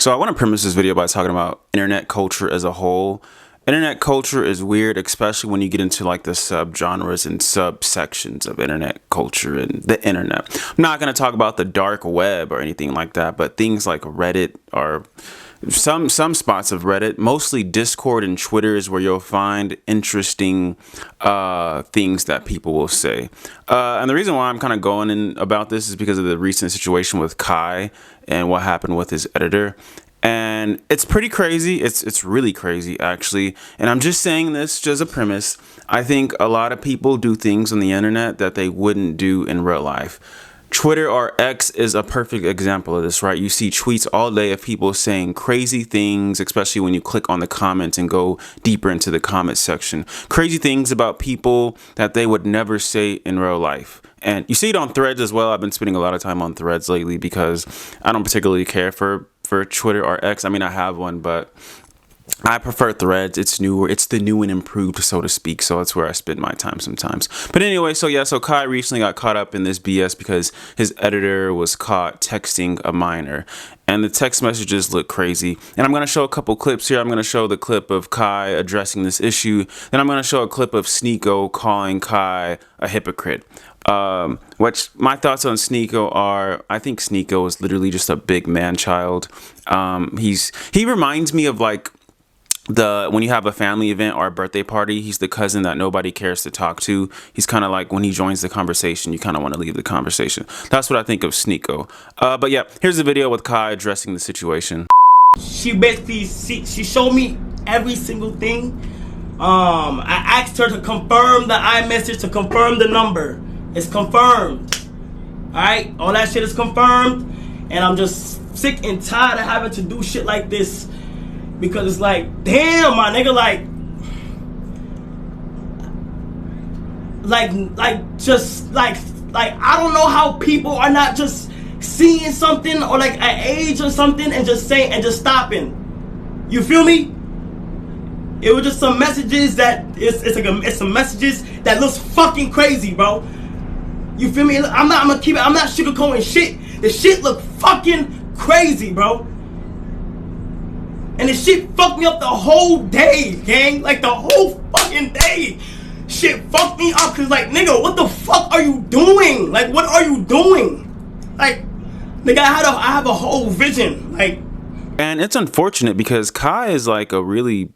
So I want to premise this video by talking about internet culture as a whole. Internet culture is weird, especially when you get into like the subgenres and subsections of internet culture and the internet. I'm not going to talk about the dark web or anything like that, but things like Reddit or some spots of Reddit, mostly Discord and Twitter is where you'll find interesting things that people will say. And the reason why I'm kind of going in about this is because of the recent situation with Kai and what happened with his editor. And it's pretty crazy. It's really crazy, actually. And I'm just saying this just a premise. I think a lot of people do things on the internet that they wouldn't do in real life. Twitter or X is a perfect example of this, right? You see tweets all day of people saying crazy things, especially when you click on the comments and go deeper into the comment section. Crazy things about people that they would never say in real life. And you see it on Threads as well. I've been spending a lot of time on Threads lately because I don't particularly care for Twitter or X. I mean, I have one, but I prefer Threads. It's newer. It's the new and improved, so to speak. So that's where I spend my time sometimes. But anyway, so Kai recently got caught up in this BS because his editor was caught texting a minor. And the text messages look crazy. And I'm going to show a couple clips here. I'm going to show the clip of Kai addressing this issue. Then I'm going to show a clip of Sneako calling Kai a hypocrite. Which my thoughts on Sneako are, I think Sneako is literally just a big man child. He reminds me of like when you have a family event or a birthday party, he's the cousin that nobody cares to talk to. He's kind of like when he joins the conversation, you kind of want to leave the conversation. That's what I think of Sneako. But yeah, here's a video with Kai addressing the situation. She basically, she showed me every single thing. I asked her to confirm the iMessage, to confirm the number. It's confirmed. Alright? All that shit is confirmed. And I'm just sick and tired of having to do shit like this. Because it's like, damn, my nigga, like I don't know how people are not just seeing something or like an age or something and just saying and just stopping. You feel me? It was just some messages that it's some messages that looks fucking crazy, bro. You feel me? I'm not sugarcoating shit. The shit look fucking crazy, bro. And the shit fucked me up the whole day, gang. Like the whole fucking day. Shit fucked me up cause like, nigga, what the fuck are you doing? Like, what are you doing? Like, nigga, I have a whole vision. Like, and it's unfortunate because Kai is like a really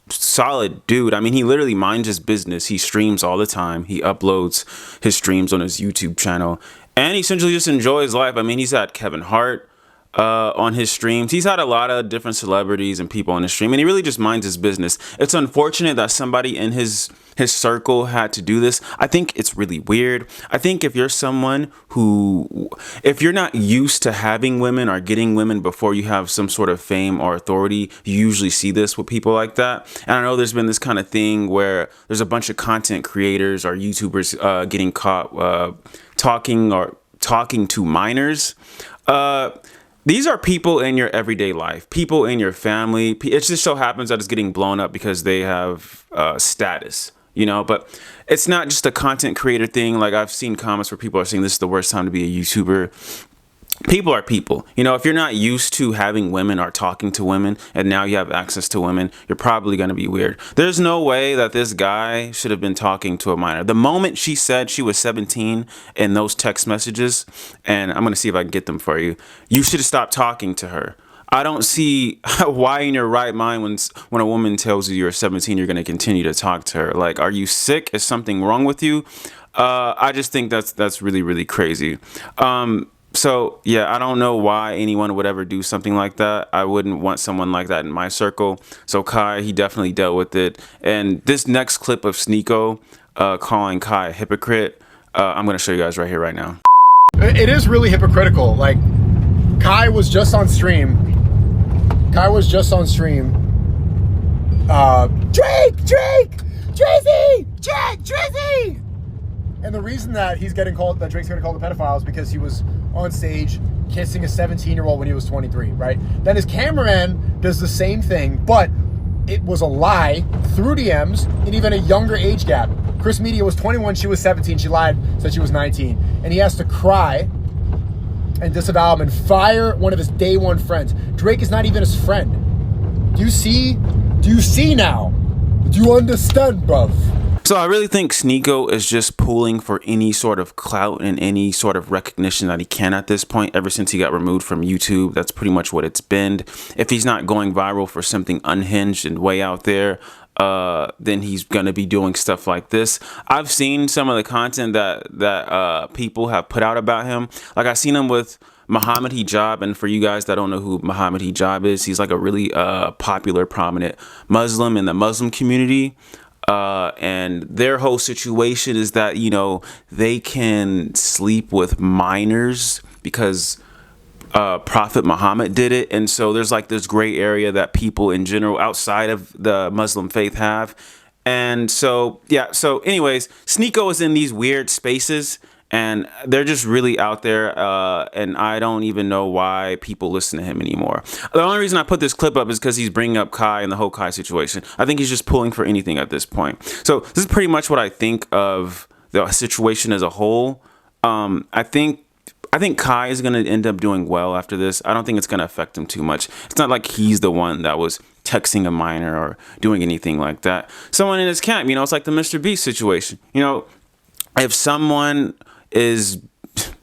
solid dude. I mean, he literally minds his business. He streams all the time. He uploads his streams on his YouTube channel. And he essentially just enjoys life. I mean, he's had Kevin Hart on his streams. He's had a lot of different celebrities and people on his stream, and he really just minds his business. It's unfortunate that somebody in his circle had to do this. I think it's really weird. I think if you're someone if you're not used to having women or getting women before you have some sort of fame or authority, you usually see this with people like that. And I know there's been this kind of thing where there's a bunch of content creators or YouTubers getting caught talking to minors. These are people in your everyday life, people in your family. It just so happens that it's getting blown up because they have status, you know, but it's not just a content creator thing. Like I've seen comments where people are saying this is the worst time to be a YouTuber. People are people. You know, if you're not used to having women or talking to women and now you have access to women, you're probably going to be weird. There's no way that this guy should have been talking to a minor. The moment she said she was 17 in those text messages, and I'm going to see if I can get them for you, you should have stopped talking to her. I don't see why in your right mind when a woman tells you you're 17, you're going to continue to talk to her. Like, are you sick? Is something wrong with you? I just think that's really, really crazy. So, yeah, I don't know why anyone would ever do something like that. I wouldn't want someone like that in my circle. So Kai, he definitely dealt with it. And this next clip of Sneako calling Kai a hypocrite, I'm going to show you guys right here, right now. It is really hypocritical. Like, Kai was just on stream. Drake! Drizzy! And the reason that Drake's getting called a pedophile is because he was on stage kissing a 17-year-old when he was 23, right? Then his cameraman does the same thing, but it was a lie through DMs and even a younger age gap. Chris Media was 21, she was 17, she lied, said she was 19. And he has to cry and disavow him and fire one of his day one friends. Drake is not even his friend. Do you see? Do you see now? Do you understand, bruv? So I really think Sneako is just pulling for any sort of clout and any sort of recognition that he can at this point. Ever since he got removed from YouTube, that's pretty much what it's been. If he's not going viral for something unhinged and way out there, then he's gonna be doing stuff like this. I've seen some of the content that people have put out about him. Like I seen him with Muhammad Hijab, and for you guys that don't know who Muhammad Hijab is, he's like a really popular, prominent Muslim in the Muslim community. And their whole situation is that, you know, they can sleep with minors because Prophet Muhammad did it. And so there's like this gray area that people in general outside of the Muslim faith have. And so, yeah. So anyways, Sneako is in these weird spaces and they're just really out there. And I don't even know why people listen to him anymore. The only reason I put this clip up is because he's bringing up Kai and the whole Kai situation. I think he's just pulling for anything at this point. So this is pretty much what I think of the situation as a whole. I think Kai is going to end up doing well after this. I don't think it's going to affect him too much. It's not like he's the one that was texting a minor or doing anything like that. Someone in his camp, you know, it's like the mr.beast situation. You know, if someone is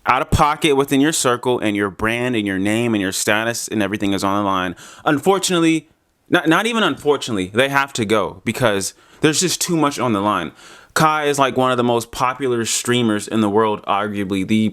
out of pocket within your circle and your brand and your name and your status and everything is on the line, unfortunately, not even unfortunately, they have to go because there's just too much on the line. Kai is like one of the most popular streamers in the world, arguably the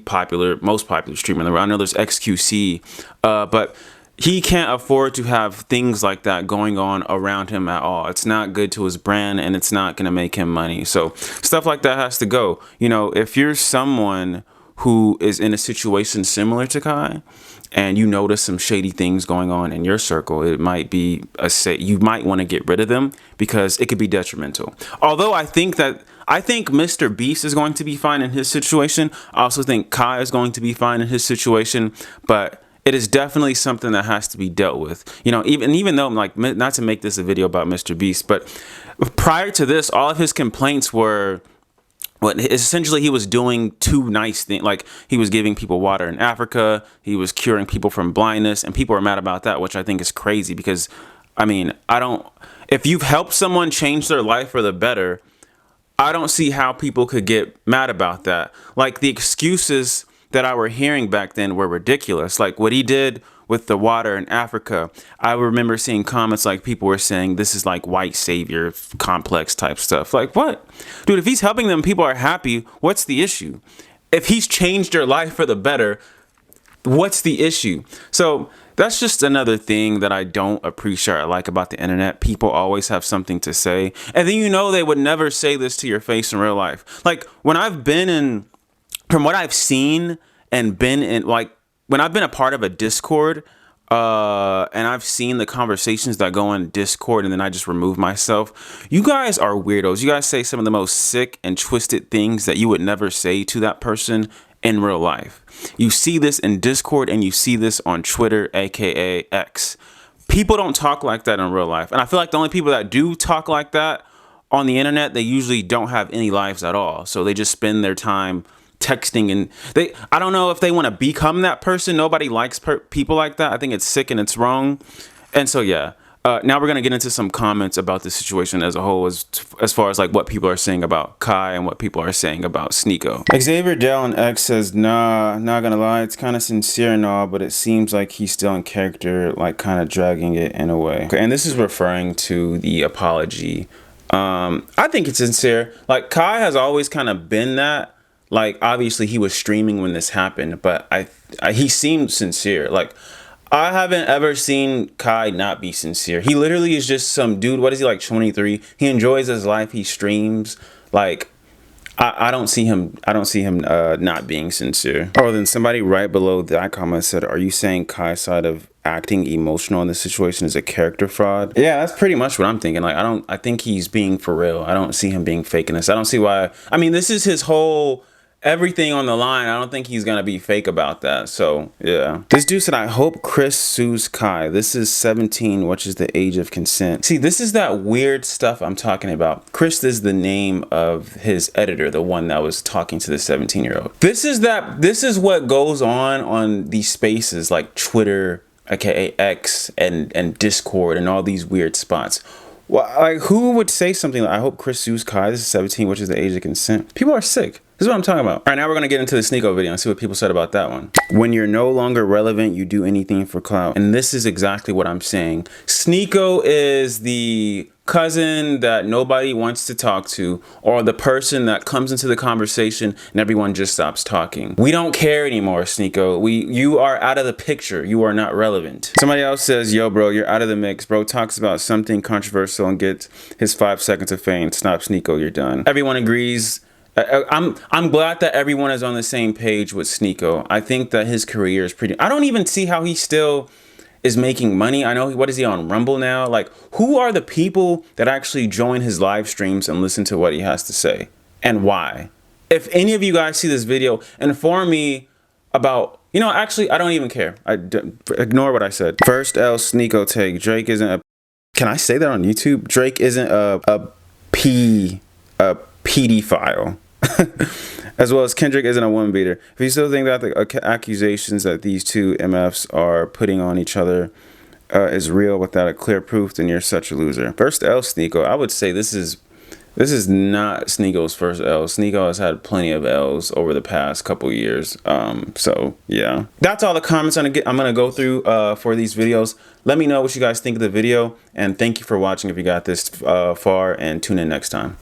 most popular streamer in the world. I know there's XQC, but he can't afford to have things like that going on around him at all. It's not good to his brand and it's not going to make him money. So stuff like that has to go. You know, if you're someone who is in a situation similar to Kai and you notice some shady things going on in your circle, it might be you might want to get rid of them because it could be detrimental. Although I think mr.beast is going to be fine in his situation. I also think Kai is going to be fine in his situation, but it is definitely something that has to be dealt with. You know, even though I'm like, not to make this a video about mr.beast, but prior to this, all of his complaints were essentially he was doing two nice things. Like he was giving people water in Africa, he was curing people from blindness, and people are mad about that, which I think is crazy because, I mean, if you've helped someone change their life for the better, I don't see how people could get mad about that. Like the excuses that I were hearing back then were ridiculous. Like what he did with the water in Africa, I remember seeing comments like people were saying this is like white savior complex type stuff. Like what? Dude, if he's helping them, people are happy. What's the issue? If he's changed their life for the better, what's the issue? So that's just another thing that I don't appreciate or like about the internet. People always have something to say. And then you know they would never say this to your face in real life. Like when I've been in, from what I've seen and been in, like when I've been a part of a Discord and I've seen the conversations that go on Discord and then I just remove myself, you guys are weirdos. You guys say some of the most sick and twisted things that you would never say to that person in real life. You see this in Discord and you see this on Twitter, aka X. People don't talk like that in real life. And I feel like the only people that do talk like that on the internet, they usually don't have any lives at all. So they just spend their time texting and I don't know if they want to become that person. Nobody likes people like that. I think it's sick and it's wrong. And so, yeah. Now we're going to get into some comments about the situation as a whole, as far as like what people are saying about Kai and what people are saying about Sneako. Xavier Dell and X says, nah, not gonna lie, it's kind of sincere and all, but it seems like he's still in character, like kind of dragging it in a way. Okay, and this is referring to the apology. I think it's sincere. Like Kai has always kind of been that. Like obviously he was streaming when this happened, but he seemed sincere. Like I haven't ever seen Kai not be sincere. He literally is just some dude. What is he, like 23? He enjoys his life. He streams. Like I don't see him not being sincere. Oh, then somebody right below that comment said, are you saying Kai's side of acting emotional in this situation is a character fraud? Yeah, that's pretty much what I'm thinking. Like I think he's being for real. I don't see him being fake in this. I don't see why. I mean, this is his whole everything on the line. I don't think he's gonna be fake about that. So yeah. This dude said, I hope Chris sues Kai. This is 17, which is the age of consent. See, this is that weird stuff I'm talking about. Chris is the name of his editor, the one that was talking to the 17-year-old. This is what goes on these spaces like Twitter, aka X, and Discord and all these weird spots. Well, like, who would say something like, I hope Chris sues Kai. This is 17, which is the age of consent. People are sick. This is what I'm talking about. All right, now we're going to get into the Sneako video and see what people said about that one. When you're no longer relevant, you do anything for clout. And this is exactly what I'm saying. Sneako is the cousin that nobody wants to talk to, or the person that comes into the conversation and everyone just stops talking. We don't care anymore, Sneako. You are out of the picture. You are not relevant. Somebody else says, yo, bro, you're out of the mix. Bro talks about something controversial and gets his 5 seconds of fame. Stop, Sneako, you're done. Everyone agrees. I'm glad that everyone is on the same page with Sneako. I think that his career is pretty... I don't even see how he still is making money. I know, what is he on Rumble now? Like, who are the people that actually join his live streams and listen to what he has to say? And why? If any of you guys see this video, inform me about... You know, actually, I don't even care. Ignore what I said. First L Sneako take. Drake isn't a... Can I say that on YouTube? Drake isn't a pedophile. As well as Kendrick isn't a woman beater. If you still think that the accusations that these two MFs are putting on each other is real without a clear proof, then you're such a loser. First L Sneako. I would say this is not Sneako's first L. Sneako has had plenty of L's over the past couple years. So yeah, that's all the comments I'm gonna go through for these videos. Let me know what you guys think of the video, and thank you for watching if you got this far, and tune in next time.